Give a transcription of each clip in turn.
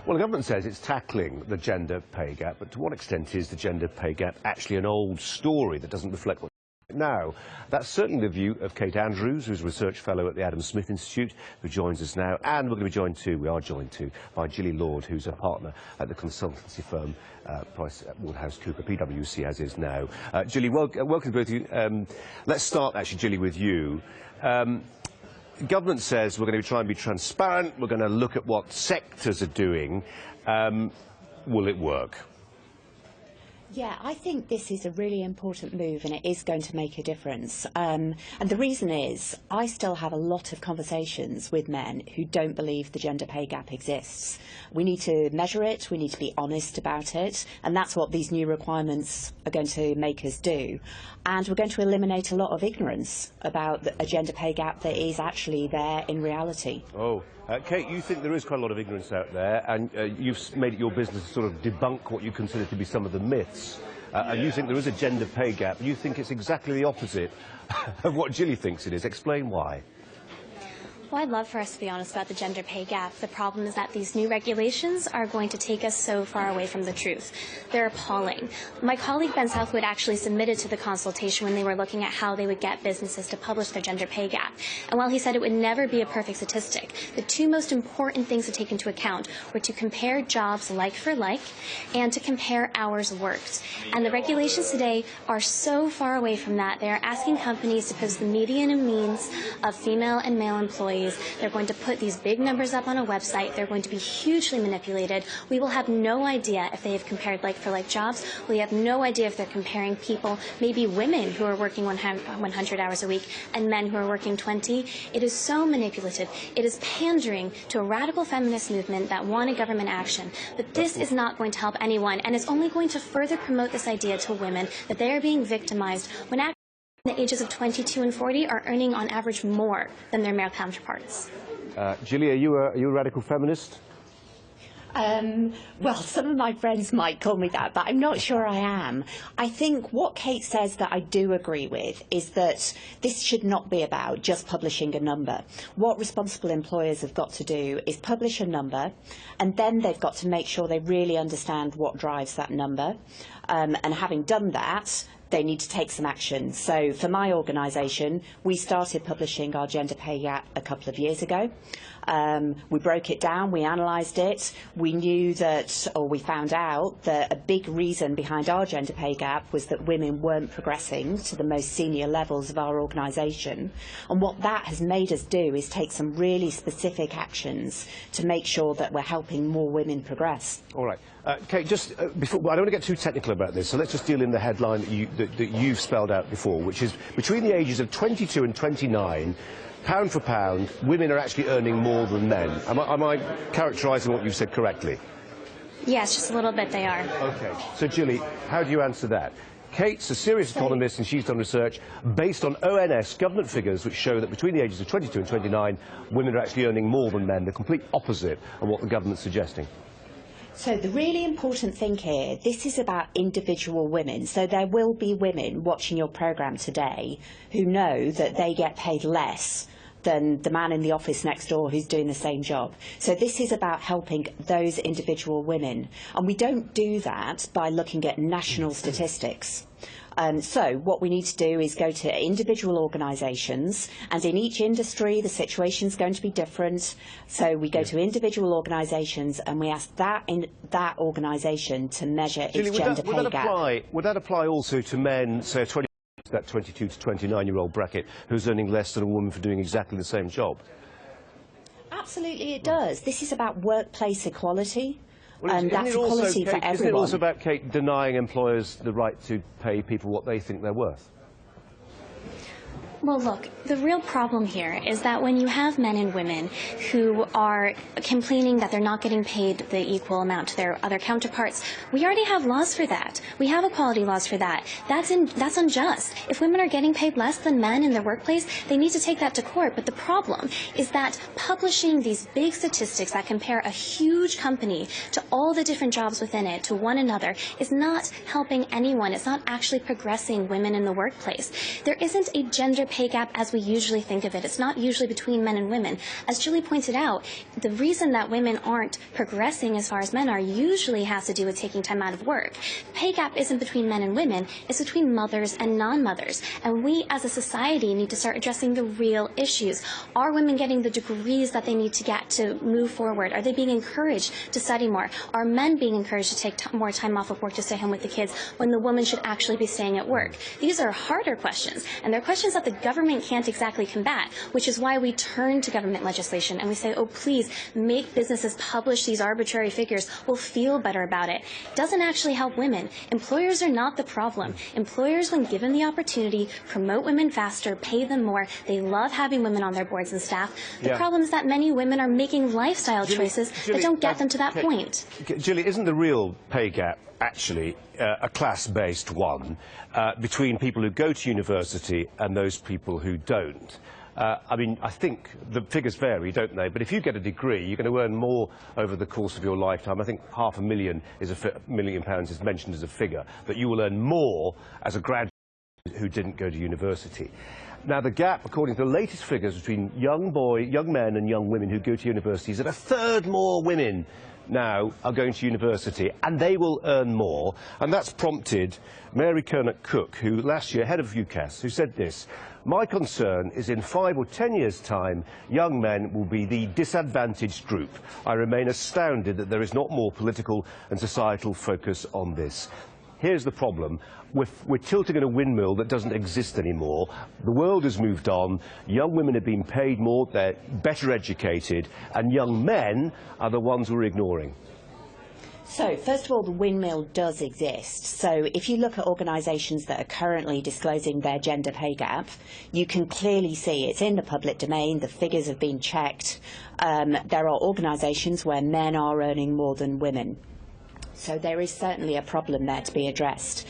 Well, the government says it's tackling the gender pay gap, but to what extent is the gender pay gap actually an old story that doesn't reflect what now? That's certainly the view of Kate Andrews, who's a research fellow at the Adam Smith Institute, who joins us now. And we're going to be joined too, by Gilly Lord, who's a partner at the consultancy firm PricewaterhouseCoopers, PwC as is now. Gilly, welcome to both of you. Let's start actually, Gilly, with you. The government says we're going to try and be transparent, we're going to look at what sectors are doing. Will it work? Yeah, I think this is a really important move and it is going to make a difference. And the reason is I still have a lot of conversations with men who don't believe the gender pay gap exists. We need to measure it, we need to be honest about it, and that's what these new requirements are going to make us do. And we're going to eliminate a lot of ignorance about a gender pay gap that is actually there in reality. Oh. Kate, you think there is quite a lot of ignorance out there, and you've made it your business to sort of debunk what you consider to be some of the myths. And you think there is a gender pay gap. You think it's exactly the opposite of what Gilly thinks it is. Explain why. Well, I'd love for us to be honest about the gender pay gap. The problem is that these new regulations are going to take us so far away from the truth. They're appalling. My colleague Ben Southwood actually submitted to the consultation when they were looking at how they would get businesses to publish their gender pay gap. And while he said it would never be a perfect statistic, the two most important things to take into account were to compare jobs like for like and to compare hours worked. And the regulations today are so far away from that. They're asking companies to post the median and means of female and male employees. They're going to put these big numbers up on a website. They're going to be hugely manipulated. We will have no idea if they have compared like-for-like jobs. We have no idea if they're comparing people, maybe women who are working 100 hours a week and men who are working 20. It is so manipulative. It is pandering to a radical feminist movement that wanted government action. But this is not going to help anyone, and it's only going to further promote this idea to women that they are being victimized when actually the ages of 22 and 40 are earning on average more than their male counterparts. Gilly, are you a radical feminist? Well, some of my friends might call me that, but I'm not sure I am. I think what Kate says that I do agree with is that this should not be about just publishing a number. What responsible employers have got to do is publish a number, and then they've got to make sure they really understand what drives that number. And having done that, they need to take some action. So for my organisation, we started publishing our gender pay gap a couple of years ago. We broke it down, we analysed it. We knew that, or we found out that a big reason behind our gender pay gap was that women weren't progressing to the most senior levels of our organisation. And what that has made us do is take some really specific actions to make sure that we're helping more women progress. All right. Kate, just before, I don't want to get too technical about this, so let's just deal in the headline that you've spelled out before, which is between the ages of 22 and 29, pound for pound, women are actually earning more than men. Am I characterising what you've said correctly? Yes, just a little bit they are. OK. So, Gilly, how do you answer that? Kate's a serious economist and she's done research based on ONS government figures which show that between the ages of 22 and 29, women are actually earning more than men, the complete opposite of what the government's suggesting. So the really important thing here, this is about individual women. So there will be women watching your programme today who know that they get paid less than the man in the office next door who's doing the same job. So this is about helping those individual women. And we don't do that by looking at national statistics. So what we need to do is go to individual organisations, and in each industry the situation's going to be different. So we go to individual organisations and we ask that organisation to measure its gender pay gap. Would that apply also to men, say, that 22 to 29-year-old bracket, who's earning less than a woman for doing exactly the same job? Absolutely it does. This is about workplace equality. And that's equality for everyone. Isn't it also about, Kate, denying employers the right to pay people what they think they're worth? Well, look, the real problem here is that when you have men and women who are complaining that they're not getting paid the equal amount to their other counterparts, we already have laws for that. We have equality laws for that. That's unjust. If women are getting paid less than men in their workplace, they need to take that to court. But the problem is that publishing these big statistics that compare a huge company to all the different jobs within it to one another is not helping anyone. It's not actually progressing women in the workplace. There isn't a gender gender pay gap as we usually think of it. It's not usually between men and women. As Julie pointed out, the reason that women aren't progressing as far as men are usually has to do with taking time out of work. The pay gap isn't between men and women, it's between mothers and non-mothers. And we as a society need to start addressing the real issues. Are women getting the degrees that they need to get to move forward? Are they being encouraged to study more? Are men being encouraged to take more time off of work to stay home with the kids when the woman should actually be staying at work? These are harder questions, and they're questions that the government can't exactly combat, which is why we turn to government legislation and we say, oh, please make businesses publish these arbitrary figures. We'll feel better about it. It doesn't actually help women. Employers are not the problem. Employers, when given the opportunity, promote women faster, pay them more. They love having women on their boards and staff. The problem is that many women are making lifestyle choices that don't get them to that point. Julie, isn't the real pay gap actually a class-based one between people who go to university and those people who don't? I mean, I think the figures vary, don't they? But if you get a degree, you're going to earn more over the course of your lifetime. I think £500,000 is £1,000,000 is mentioned as a figure, but you will earn more as a graduate who didn't go to university. Now, the gap, according to the latest figures, between young men and young women who go to university is that a third more women now are going to university, and they will earn more. And that's prompted Mary Kernock-Cook, who last year, head of UCAS, who said this: "My concern is in 5 or 10 years' time, young men will be the disadvantaged group. I remain astounded that there is not more political and societal focus on this." Here's the problem. We're tilting at a windmill that doesn't exist anymore. The world has moved on. Young women have been paid more, they're better educated, and young men are the ones we're ignoring. So, first of all, the windmill does exist. So, if you look at organisations that are currently disclosing their gender pay gap, you can clearly see it's in the public domain, the figures have been checked. There are organisations where men are earning more than women. So there is certainly a problem there to be addressed.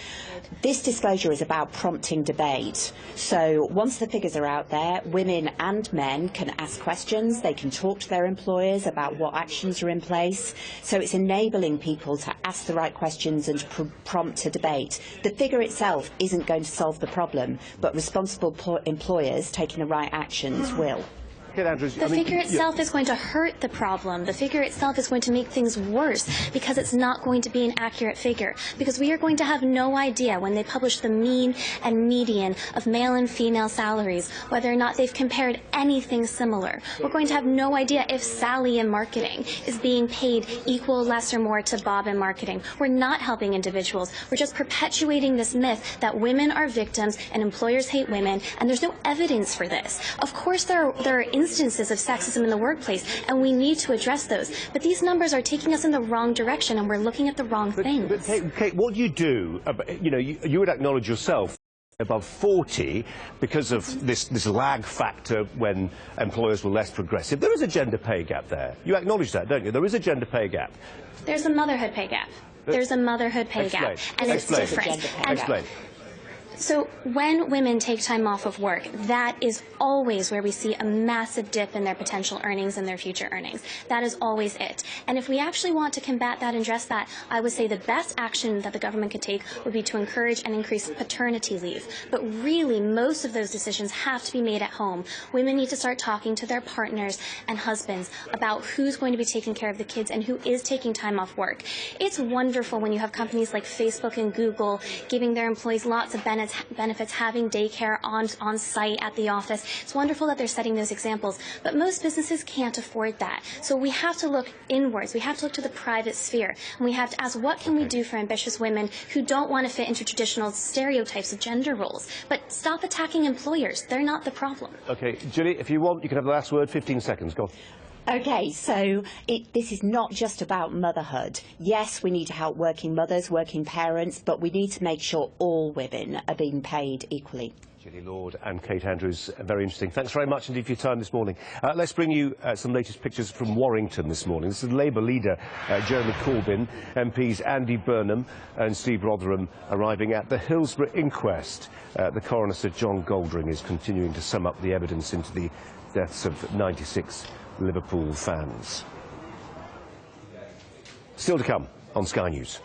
This disclosure is about prompting debate. So once the figures are out there, women and men can ask questions, they can talk to their employers about what actions are in place. So it's enabling people to ask the right questions and to prompt a debate. The figure itself isn't going to solve the problem, but responsible employers taking the right actions will. The figure itself is going to hurt the problem. The figure itself is going to make things worse because it's not going to be an accurate figure. Because we are going to have no idea when they publish the mean and median of male and female salaries, whether or not they've compared anything similar. We're going to have no idea if Sally in marketing is being paid equal, less, or more to Bob in marketing. We're not helping individuals. We're just perpetuating this myth that women are victims and employers hate women, and there's no evidence for this. Of course, there are instances of sexism in the workplace, and we need to address those. But these numbers are taking us in the wrong direction, and we're looking at the wrong things. But Kate, what do you do? You would acknowledge yourself above 40 because of this lag factor when employers were less progressive. There is a gender pay gap there. You acknowledge that, don't you? There is a gender pay gap. There's a motherhood pay gap. There's a motherhood pay gap, and it's different. Explain. So when women take time off of work, that is always where we see a massive dip in their potential earnings and their future earnings. That is always it. And if we actually want to combat that and address that, I would say the best action that the government could take would be to encourage and increase paternity leave. But really, most of those decisions have to be made at home. Women need to start talking to their partners and husbands about who's going to be taking care of the kids and who is taking time off work. It's wonderful when you have companies like Facebook and Google giving their employees lots of benefits, having daycare on site at the office. It's wonderful that they're setting those examples, but most businesses can't afford that. So we have to look inwards. We have to look to the private sphere, and we have to ask, what can we do for ambitious women who don't want to fit into traditional stereotypes of gender roles? But stop attacking employers. They're not the problem. Okay, Julie, if you want, you can have the last word. 15 seconds. Go on. Okay, so this is not just about motherhood. Yes, we need to help working mothers, working parents, but we need to make sure all women are being paid equally. Julie Lord and Kate Andrews, very interesting. Thanks very much indeed for your time this morning. Let's bring you some latest pictures from Warrington this morning. This is Labour leader Jeremy Corbyn, MPs Andy Burnham and Steve Rotherham arriving at the Hillsborough inquest. The coroner, Sir John Goldring, is continuing to sum up the evidence into the deaths of 96 Liverpool fans. Still to come on Sky News.